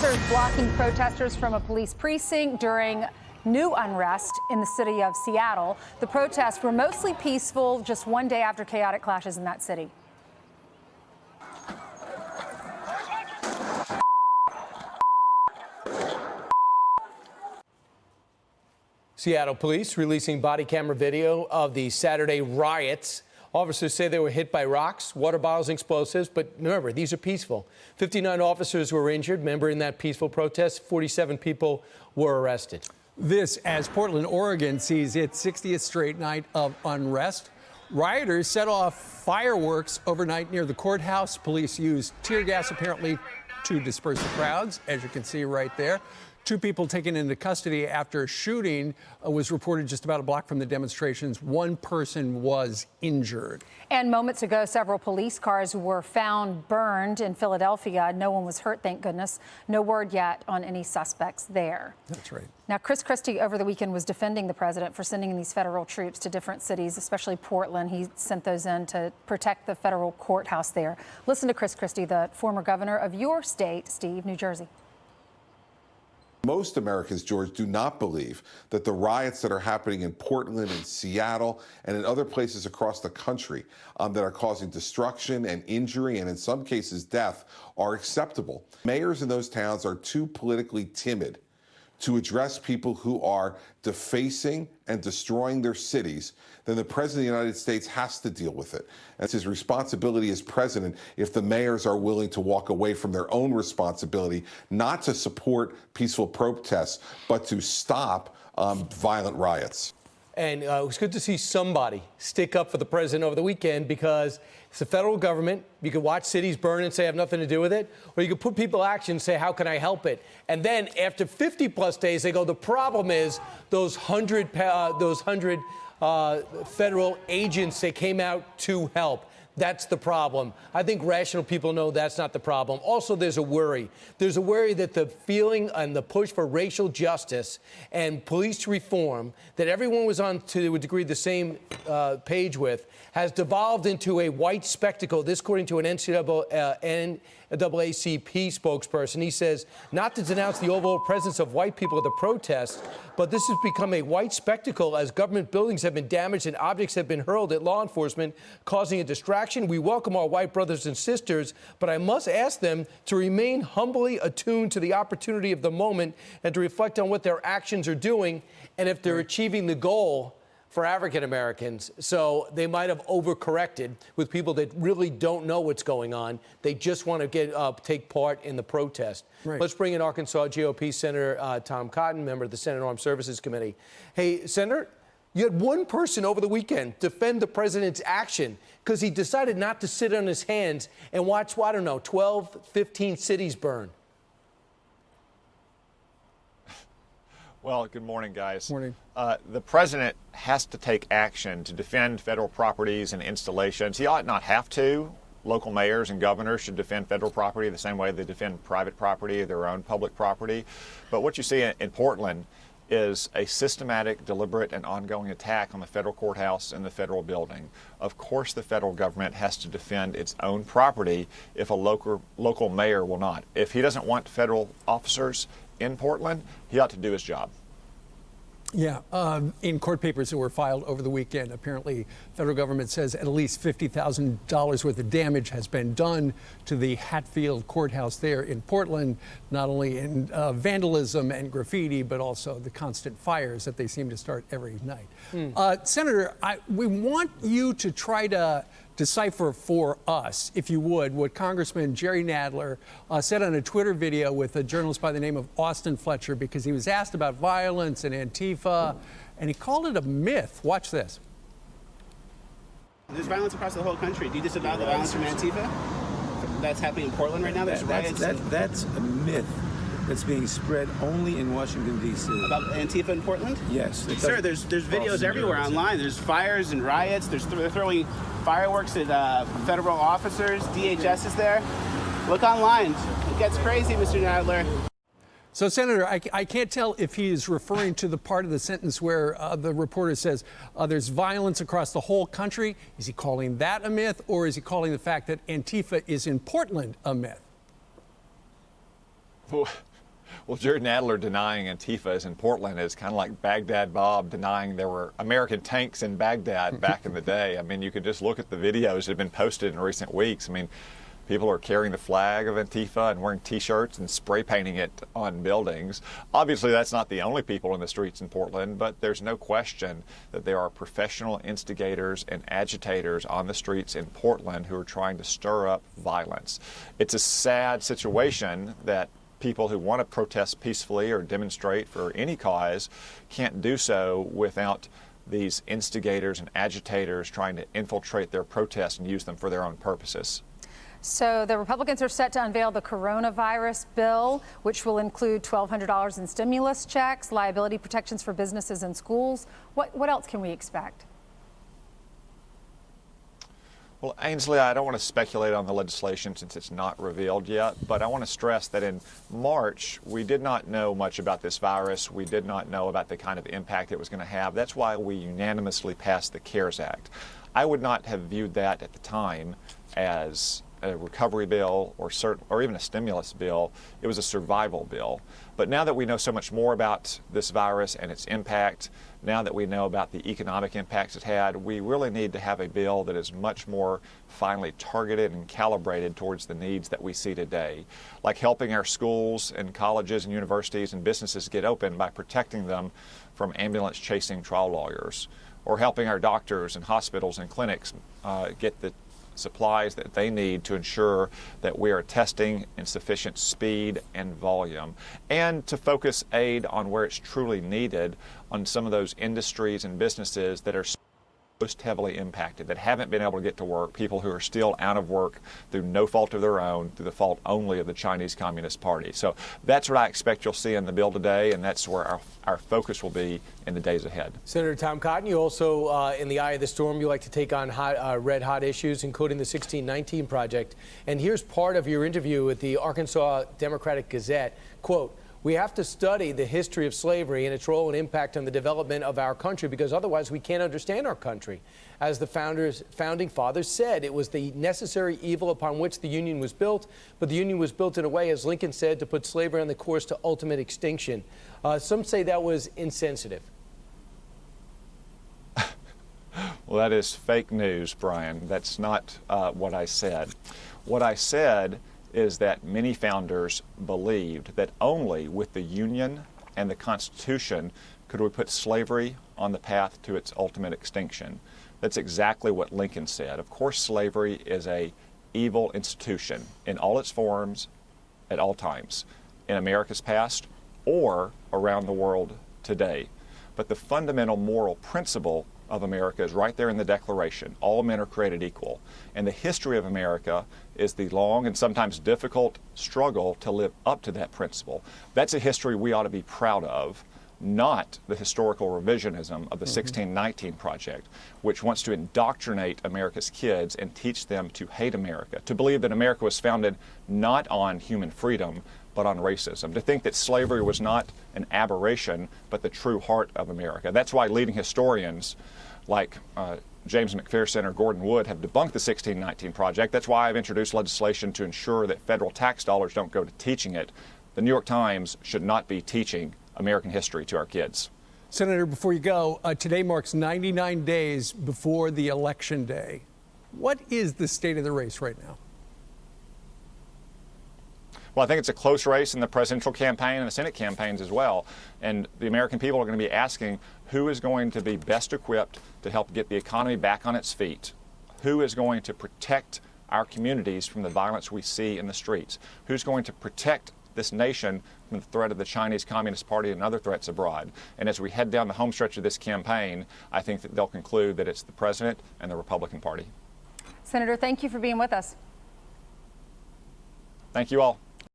Officers blocking protesters from a police precinct during new unrest in the city of Seattle. The protests were mostly peaceful just one day after chaotic clashes in that city. Seattle police releasing body camera video of the Saturday riots. Officers say they were hit by rocks, water bottles, and explosives. But remember, these are peaceful. 59 officers were injured. Remember, in that peaceful protest, 47 people were arrested. This as Portland, Oregon sees its 60th straight night of unrest. Rioters set off fireworks overnight near the courthouse. Police used tear gas apparently to disperse the crowds, as you can see right there. 2 people taken into custody after a shooting was reported just about a block from the demonstrations. 1 person was injured. And moments ago, several police cars were found burned in Philadelphia. No one was hurt, thank goodness. No word yet on any suspects there. That's right. Now, Chris Christie over the weekend was defending the president for sending these federal troops to different cities, especially Portland. He sent those in to protect the federal courthouse there. Listen to Chris Christie, the former governor of your state, Steve, New Jersey. Most Americans, George, do not believe that the riots that are happening in Portland and Seattle and in other places across the country that are causing destruction and injury and in some cases death are acceptable. Mayors in those towns are too politically timid to address people who are defacing and destroying their cities, then the President of the United States has to deal with it. And it's his responsibility as president if the mayors are willing to walk away from their own responsibility, not to support peaceful protests, but to stop violent riots. And it was good to see somebody stick up for the president over the weekend, because it's the federal government. You could watch cities burn and say I have nothing to do with it, or you could put people in action and say, how can I help it? And then after 50+ days, they go, the problem is those 100 federal agents that came out to help. That's the problem. I think rational people know that's not the problem. Also, there's a worry. There's a worry that the feeling and the push for racial justice and police reform that everyone was on, to a degree, the same page with, has devolved into a white spectacle. This, according to an NAACP spokesperson. He says, not to denounce the overall presence of white people at the protest, but this has become a white spectacle as government buildings have been damaged and objects have been hurled at law enforcement, causing a distraction. We welcome our white brothers and sisters, but I must ask them to remain humbly attuned to the opportunity of the moment and to reflect on what their actions are doing and if they're achieving the goal for African Americans. So they might have overcorrected with people that really don't know what's going on. They just want to take part in the protest. Right. Let's bring in Arkansas GOP Senator Tom Cotton, member of the Senate Armed Services Committee. Hey, Senator, you had one person over the weekend defend the president's action because he decided not to sit on his hands and watch, well, I don't know, 12, 15 cities burn. Well, good morning, guys. Morning. The president has to take action to defend federal properties and installations. He ought not have to. Local mayors and governors should defend federal property the same way they defend private property, their own public property. But what you see in Portland is a systematic, deliberate, and ongoing attack on the federal courthouse and the federal building. Of course, the federal government has to defend its own property if a local mayor will not. If he doesn't want federal officers in Portland, he ought to do his job. Yeah, in court papers that were filed over the weekend, apparently federal government says at least $50,000 worth of damage has been done to the Hatfield courthouse there in Portland, not only in vandalism and graffiti, but also the constant fires that they seem to start every night. Senator, we want you to try to decipher for us, if you would, what Congressman Jerry Nadler said on a Twitter video with a journalist by the name of Austin Fletcher, because he was asked about violence and Antifa, and he called it a myth. Watch this. There's violence across the whole country. Do you disavow the violence from Antifa that's happening in Portland right now? There's riots. That's a myth that's being spread only in Washington, D.C. About Antifa in Portland? Yes. Sir, there's videos everywhere online. There's fires and riots. They're throwing fireworks at federal officers. DHS is there. Look online. It gets crazy, Mr. Nadler. So, Senator, I can't tell if he is referring to the part of the sentence where the reporter says there's violence across the whole country. Is he calling that a myth, or is he calling the fact that Antifa is in Portland a myth? Well, Jerry Nadler denying Antifa is in Portland is kind of like Baghdad Bob denying there were American tanks in Baghdad back in the day. I mean, you could just look at the videos that have been posted in recent weeks. I mean, people are carrying the flag of Antifa and wearing T-shirts and spray painting it on buildings. Obviously, that's not the only people in the streets in Portland, but there's no question that there are professional instigators and agitators on the streets in Portland who are trying to stir up violence. It's a sad situation that people who want to protest peacefully or demonstrate for any cause can't do so without these instigators and agitators trying to infiltrate their protests and use them for their own purposes. So the Republicans are set to unveil the coronavirus bill, which will include $1,200 in stimulus checks, liability protections for businesses and schools. What else can we expect? Well, Ainsley, I don't want to speculate on the legislation since it's not revealed yet, but I want to stress that in March, we did not know much about this virus. We did not know about the kind of impact it was going to have. That's why we unanimously passed the CARES Act. I would not have viewed that at the time as a recovery bill or even a stimulus bill. It was a survival bill. But now that we know so much more about this virus and its impact, now that we know about the economic impacts it had, we really need to have a bill that is much more finely targeted and calibrated towards the needs that we see today, like helping our schools and colleges and universities and businesses get open by protecting them from ambulance-chasing trial lawyers, or helping our doctors and hospitals and clinics get the supplies that they need to ensure that we are testing in sufficient speed and volume, and to focus aid on where it's truly needed on some of those industries and businesses that are most heavily impacted, that haven't been able to get to work, people who are still out of work through no fault of their own, through the fault only of the Chinese Communist Party. So that's what I expect you'll see in the bill today, and that's where our focus will be in the days ahead. Senator Tom Cotton, you also, in the eye of the storm, you like to take on red-hot issues, including the 1619 Project. And here's part of your interview with the Arkansas Democratic Gazette. Quote, "We have to study the history of slavery and its role and impact on the development of our country, because otherwise we can't understand our country. As the founding fathers said, it was the necessary evil upon which the Union was built, but the Union was built in a way, as Lincoln said, to put slavery on the course to ultimate extinction." Some say that was insensitive. Well, that is fake news, Brian. That's not what I said. What I said is that many founders believed that only with the Union and the Constitution could we put slavery on the path to its ultimate extinction. That's exactly what Lincoln said. Of course, slavery is an evil institution in all its forms, at all times, in America's past or around the world today. But the fundamental moral principle of America is right there in the Declaration. All men are created equal. And the history of America is the long and sometimes difficult struggle to live up to that principle. That's a history we ought to be proud of, not the historical revisionism of the 1619 Project, which wants to indoctrinate America's kids and teach them to hate America, to believe that America was founded not on human freedom, but on racism, to think that slavery was not an aberration, but the true heart of America. That's why leading historians like James McPherson or Gordon Wood have debunked the 1619 Project. That's why I've introduced legislation to ensure that federal tax dollars don't go to teaching it. The New York Times should not be teaching American history to our kids. Senator, before you go, today marks 99 days before the election day. What is the state of the race right now? Well, I think it's a close race in the presidential campaign and the Senate campaigns as well. And the American people are going to be asking who is going to be best equipped to help get the economy back on its feet, who is going to protect our communities from the violence we see in the streets, who's going to protect this nation from the threat of the Chinese Communist Party and other threats abroad. And as we head down the home stretch of this campaign, I think that they'll conclude that it's the president and the Republican Party. Senator, thank you for being with us. Thank you all.